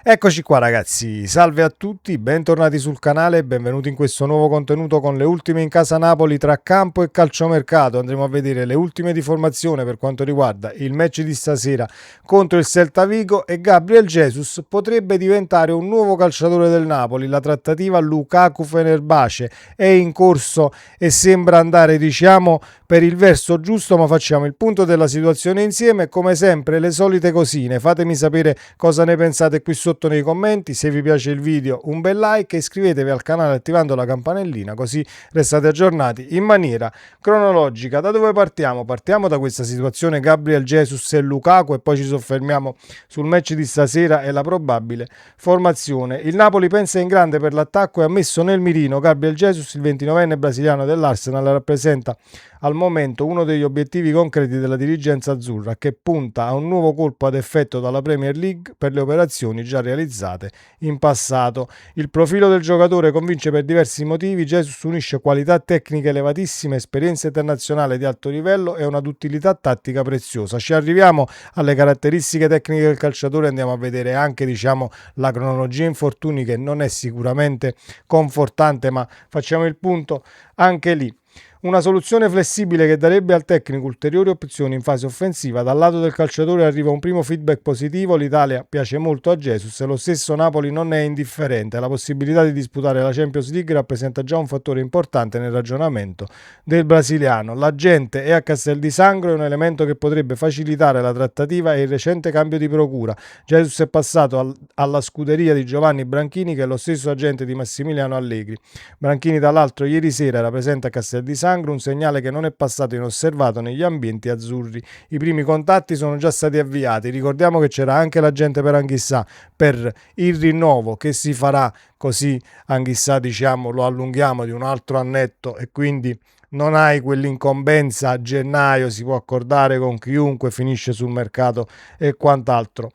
Eccoci qua ragazzi, salve a tutti, bentornati sul canale e benvenuti in questo nuovo contenuto con le ultime in casa Napoli tra campo e calciomercato. Andremo a vedere le ultime di formazione per quanto riguarda il match di stasera contro il Celta Vigo e Gabriel Jesus potrebbe diventare un nuovo calciatore del Napoli. La trattativa Lukaku-Fenerbahce è in corso e sembra andare per il verso giusto, ma facciamo il punto della situazione insieme e come sempre le solite cosine. Fatemi sapere cosa ne pensate qui sotto nei commenti. Se vi piace il video un bel like e iscrivetevi al canale attivando la campanellina, così restate aggiornati in maniera cronologica. Da dove partiamo? Partiamo da questa situazione Gabriel Jesus e Lukaku e poi ci soffermiamo sul match di stasera e la probabile formazione. Il Napoli pensa in grande per l'attacco e ha messo nel mirino Gabriel Jesus, il 29enne brasiliano dell'Arsenal, rappresenta al momento uno degli obiettivi concreti della dirigenza azzurra, che punta a un nuovo colpo ad effetto dalla Premier League per le operazioni già realizzate in passato. Il profilo del giocatore convince per diversi motivi. Jesus unisce qualità tecniche elevatissime, esperienza internazionale di alto livello e una duttilità tattica preziosa. Ci arriviamo alle caratteristiche tecniche del calciatore, andiamo a vedere anche la cronologia infortuni, che non è sicuramente confortante, ma facciamo il punto anche lì. Una soluzione flessibile che darebbe al tecnico ulteriori opzioni in fase offensiva. Dal lato del calciatore arriva un primo feedback positivo: l'Italia piace molto a Jesus e lo stesso Napoli non è indifferente. La possibilità di disputare la Champions League rappresenta già un fattore importante nel ragionamento del brasiliano. La gente è a Castel di Sangro, è un elemento che potrebbe facilitare la trattativa e il recente cambio di procura. Jesus è passato alla scuderia di Giovanni Branchini, che è lo stesso agente di Massimiliano Allegri. Branchini dall'altro ieri sera era presente a Castel di Sangro, un segnale che non è passato inosservato negli ambienti azzurri. I primi contatti sono già stati avviati. Ricordiamo che c'era anche l'agente per Anghissà per il rinnovo che si farà, così Anghissà lo allunghiamo di un altro annetto e quindi non hai quell'incombenza a gennaio, si può accordare con chiunque, finisce sul mercato e quant'altro.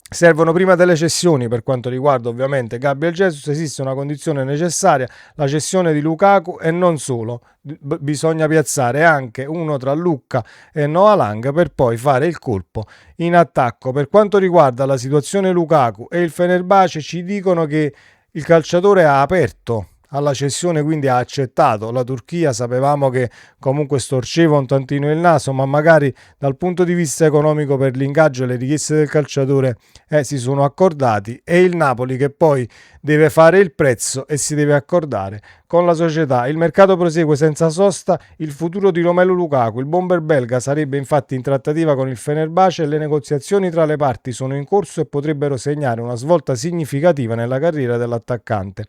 Servono prima delle cessioni. Per quanto riguarda ovviamente Gabriel Jesus, esiste una condizione necessaria: la cessione di Lukaku, e non solo, bisogna piazzare anche uno tra Lucca e Noah Lang per poi fare il colpo in attacco. Per quanto riguarda la situazione Lukaku e il Fenerbahce, ci dicono che il calciatore ha aperto alla cessione, quindi ha accettato la Turchia. Sapevamo che comunque storceva un tantino il naso, ma magari dal punto di vista economico, per l'ingaggio e le richieste del calciatore si sono accordati, e il Napoli che poi deve fare il prezzo e si deve accordare con la società. Il mercato prosegue senza sosta. Il futuro di Romelu Lukaku, il bomber belga, sarebbe infatti in trattativa con il Fenerbahce e le negoziazioni tra le parti sono in corso e potrebbero segnare una svolta significativa nella carriera dell'attaccante.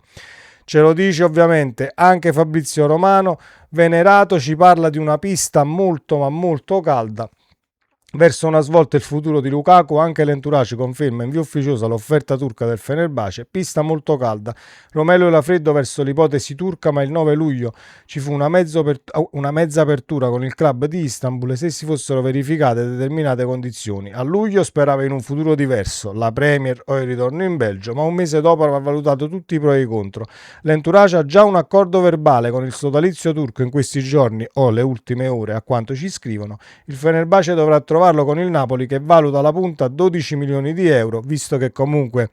Ce lo dice ovviamente anche Fabrizio Romano. Venerato ci parla di una pista molto ma molto calda verso una svolta il futuro di Lukaku. Anche l'entourage conferma in via ufficiosa l'offerta turca del Fenerbahce. Pista molto calda. Romelu era freddo verso l'ipotesi turca, ma il 9 luglio ci fu una mezza apertura con il club di Istanbul, se si fossero verificate determinate condizioni. A luglio sperava in un futuro diverso, la Premier o il ritorno in Belgio, ma un mese dopo aveva valutato tutti i pro e i contro. L'entourage ha già un accordo verbale con il sodalizio turco in questi giorni o le ultime ore, a quanto ci scrivono. Il Fenerbahce dovrà trovarlo con il Napoli, che valuta la punta a 12 milioni di euro, visto che comunque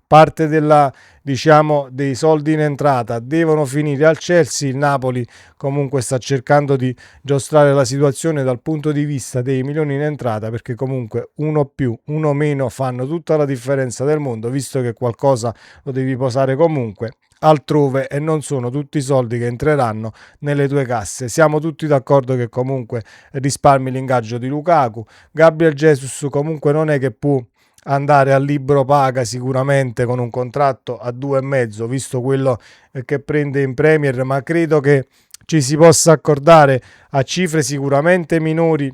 parte dei soldi in entrata devono finire al Chelsea. Il Napoli comunque sta cercando di giostrare la situazione dal punto di vista dei milioni in entrata, perché comunque uno più, uno meno fanno tutta la differenza del mondo, visto che qualcosa lo devi posare comunque altrove e non sono tutti i soldi che entreranno nelle tue casse. Siamo tutti d'accordo che comunque risparmi l'ingaggio di Lukaku. Gabriel Jesus comunque non è che può andare al libro paga sicuramente con un contratto a 2,5, visto quello che prende in Premier, ma credo che ci si possa accordare a cifre sicuramente minori,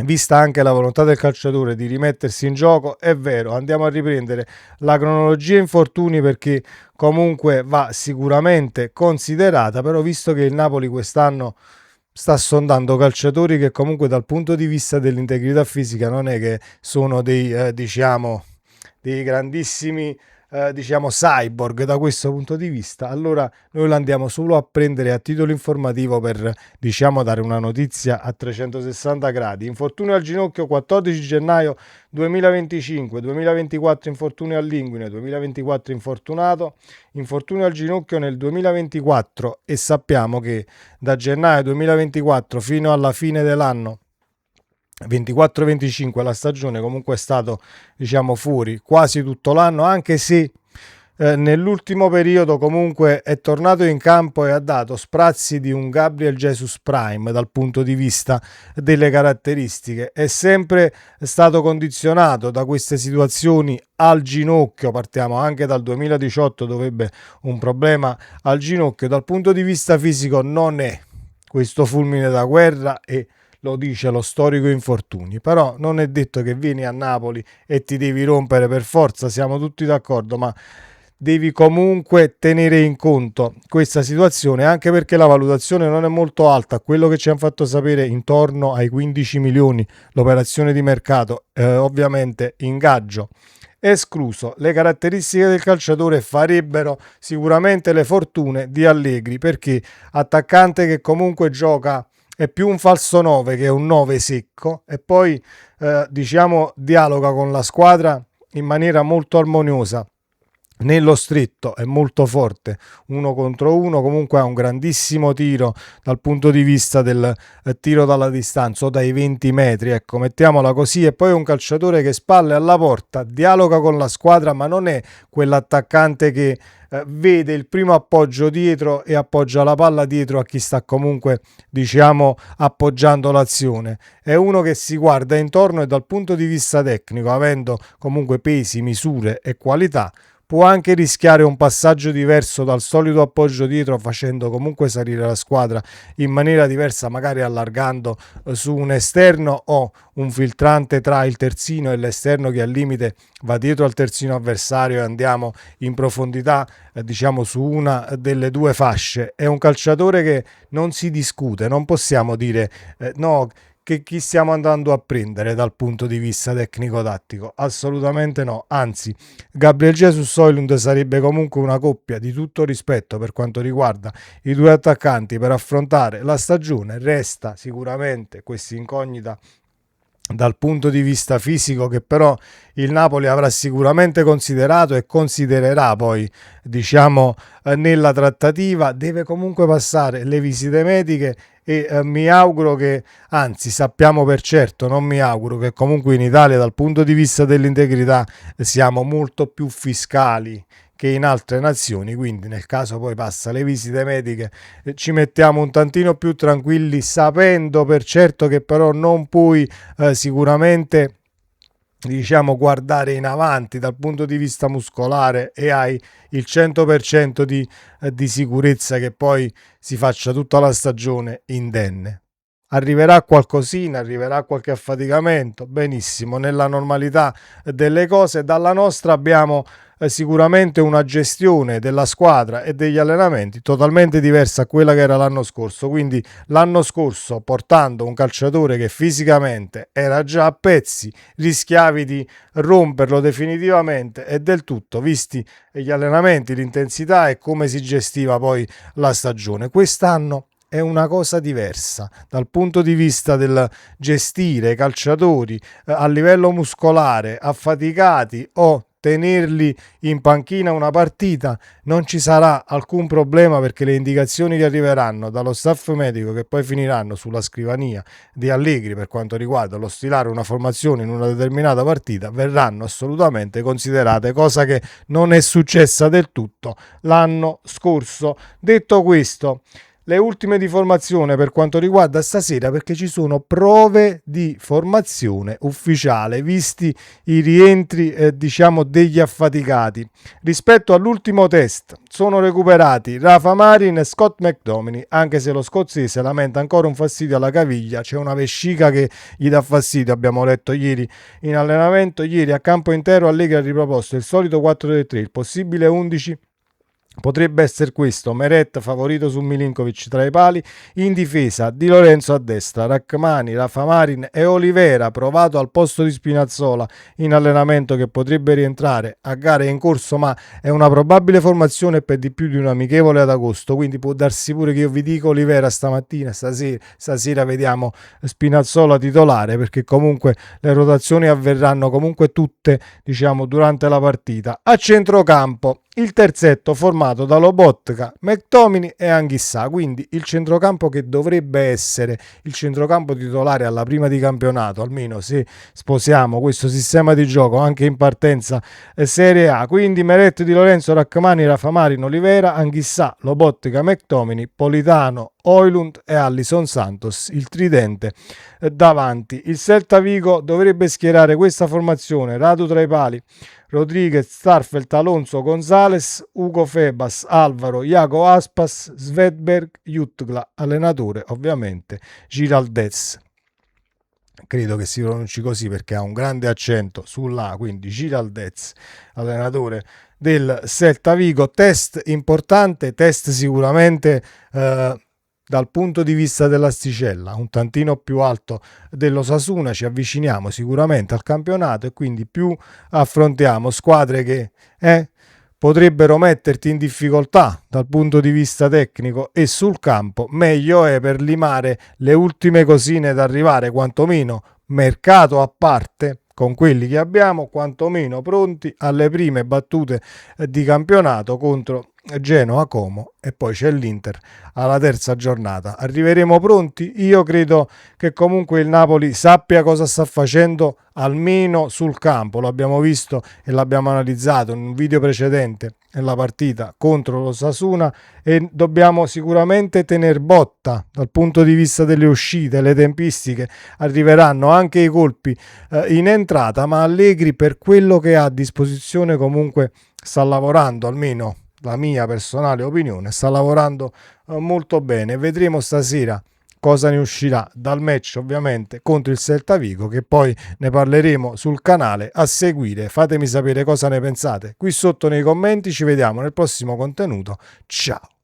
vista anche la volontà del calciatore di rimettersi in gioco. È vero, andiamo a riprendere la cronologia infortuni, perché comunque va sicuramente considerata, però visto che il Napoli quest'anno sta sondando calciatori che comunque dal punto di vista dell'integrità fisica non è che sono dei grandissimi diciamo cyborg da questo punto di vista, allora noi lo andiamo solo a prendere a titolo informativo per, diciamo, dare una notizia a 360 gradi. Infortunio al ginocchio 14 gennaio 2025, 2024 infortunio all'inguine, 2024 infortunato, infortunio al ginocchio nel 2024, e sappiamo che da gennaio 2024 fino alla fine dell'anno 24-25 la stagione comunque è stato, diciamo, fuori quasi tutto l'anno, anche se nell'ultimo periodo comunque è tornato in campo e ha dato sprazzi di un Gabriel Jesus Prime dal punto di vista delle caratteristiche. È sempre stato condizionato da queste situazioni al ginocchio, partiamo anche dal 2018 dove ebbe un problema al ginocchio. Dal punto di vista fisico non è questo fulmine da guerra, e lo dice lo storico infortuni, però non è detto che vieni a Napoli e ti devi rompere per forza, siamo tutti d'accordo, ma devi comunque tenere in conto questa situazione, anche perché la valutazione non è molto alta. Quello che ci hanno fatto sapere intorno ai 15 milioni l'operazione di mercato, ovviamente ingaggio escluso. Le caratteristiche del calciatore farebbero sicuramente le fortune di Allegri, perché attaccante che comunque gioca, è più un falso 9 che un 9 secco, e poi diciamo dialoga con la squadra in maniera molto armoniosa. Nello stretto è molto forte, 1 contro 1, comunque ha un grandissimo tiro dal punto di vista del tiro dalla distanza o dai 20 metri, ecco, mettiamola così. E poi è un calciatore che spalle alla porta, dialoga con la squadra, ma non è quell'attaccante che vede il primo appoggio dietro e appoggia la palla dietro a chi sta comunque, diciamo, appoggiando l'azione. È uno che si guarda intorno e dal punto di vista tecnico, avendo comunque pesi, misure e qualità, può anche rischiare un passaggio diverso dal solito appoggio dietro, facendo comunque salire la squadra in maniera diversa, magari allargando su un esterno o un filtrante tra il terzino e l'esterno che al limite va dietro al terzino avversario, e andiamo in profondità, diciamo, su una delle due fasce. È un calciatore che non si discute, non possiamo dire no, che chi stiamo andando a prendere dal punto di vista tecnico-tattico, assolutamente no. Anzi, Gabriel Jesus Højlund sarebbe comunque una coppia di tutto rispetto per quanto riguarda i due attaccanti per affrontare la stagione. Resta sicuramente questa incognita dal punto di vista fisico, che però il Napoli avrà sicuramente considerato e considererà poi, diciamo, nella trattativa. Deve comunque passare le visite mediche e mi auguro che, anzi sappiamo per certo, non mi auguro, che comunque in Italia dal punto di vista dell'integrità siamo molto più fiscali che in altre nazioni, quindi nel caso poi passa le visite mediche ci mettiamo un tantino più tranquilli, sapendo per certo che però non puoi sicuramente, diciamo, guardare in avanti dal punto di vista muscolare, e hai il 100% di sicurezza che poi si faccia tutta la stagione indenne. Arriverà qualcosina, arriverà qualche affaticamento, benissimo, nella normalità delle cose. Dalla nostra abbiamo sicuramente una gestione della squadra e degli allenamenti totalmente diversa a quella che era l'anno scorso. Quindi l'anno scorso, portando un calciatore che fisicamente era già a pezzi, rischiavi di romperlo definitivamente e del tutto, visti gli allenamenti, l'intensità e come si gestiva poi la stagione. Quest'anno è una cosa diversa dal punto di vista del gestire i calciatori a livello muscolare affaticati, o tenerli in panchina una partita. Non ci sarà alcun problema, perché le indicazioni che arriveranno dallo staff medico, che poi finiranno sulla scrivania di Allegri per quanto riguarda lo stilare una formazione in una determinata partita, verranno assolutamente considerate, cosa che non è successa del tutto l'anno scorso. Detto questo, le ultime di formazione per quanto riguarda stasera, perché ci sono prove di formazione ufficiale, visti i rientri diciamo degli affaticati. Rispetto all'ultimo test sono recuperati Rafa Marin e Scott McTominay, anche se lo scozzese lamenta ancora un fastidio alla caviglia, c'è una vescica che gli dà fastidio, abbiamo letto ieri in allenamento. Ieri a campo intero Allegri ha riproposto il solito 4-3-3, il possibile 11 Potrebbe essere questo: Meret favorito su Milinkovic tra i pali, in difesa Di Lorenzo a destra, Rachmani, Rafa Marin e Olivera provato al posto di Spinazzola in allenamento, che potrebbe rientrare a gare in corso, ma è una probabile formazione per di più di un amichevole ad agosto, quindi può darsi pure che io vi dico Olivera stamattina, stasera vediamo Spinazzola titolare, perché comunque le rotazioni avverranno comunque tutte, diciamo, durante la partita. A centrocampo il terzetto formato da Lobotka, McTominay e Anghissà, quindi il centrocampo che dovrebbe essere il centrocampo titolare alla prima di campionato, almeno se sposiamo questo sistema di gioco anche in partenza Serie A. Quindi Meret, Di Lorenzo, Rachmani, Rafa Marin, Olivera, Anghissà, Lobotka, McTominay, Politano, Højlund e Alisson Santos, il tridente davanti. Il Celta Vigo dovrebbe schierare questa formazione: Radu tra i pali, Rodriguez, Starfelt, Alonso, Gonzalez, Hugo Febas, Alvaro, Iago Aspas, Svedberg, Jutgla, allenatore ovviamente Giraldez. Credo che si pronunci così perché ha un grande accento sulla, quindi Giraldez, allenatore del Celta Vigo. Test importante, test sicuramente dal punto di vista dell'asticella un tantino più alto dell'Osasuna, ci avviciniamo sicuramente al campionato e quindi più affrontiamo squadre che potrebbero metterti in difficoltà dal punto di vista tecnico e sul campo, meglio è per limare le ultime cosine da arrivare, quantomeno mercato a parte, con quelli che abbiamo, quantomeno pronti alle prime battute di campionato contro Genoa, Como e poi c'è l'Inter alla terza giornata. Arriveremo pronti? Io credo che comunque il Napoli sappia cosa sta facendo, almeno sul campo. Lo abbiamo visto e l'abbiamo analizzato in un video precedente nella partita contro l'Osasuna, e dobbiamo sicuramente tener botta dal punto di vista delle uscite, le tempistiche. Arriveranno anche i colpi in entrata, ma Allegri, per quello che ha a disposizione, comunque sta lavorando, almeno la mia personale opinione, sta lavorando molto bene. Vedremo stasera cosa ne uscirà dal match ovviamente contro il Celta Vigo, che poi ne parleremo sul canale a seguire. Fatemi sapere cosa ne pensate qui sotto nei commenti, ci vediamo nel prossimo contenuto, ciao.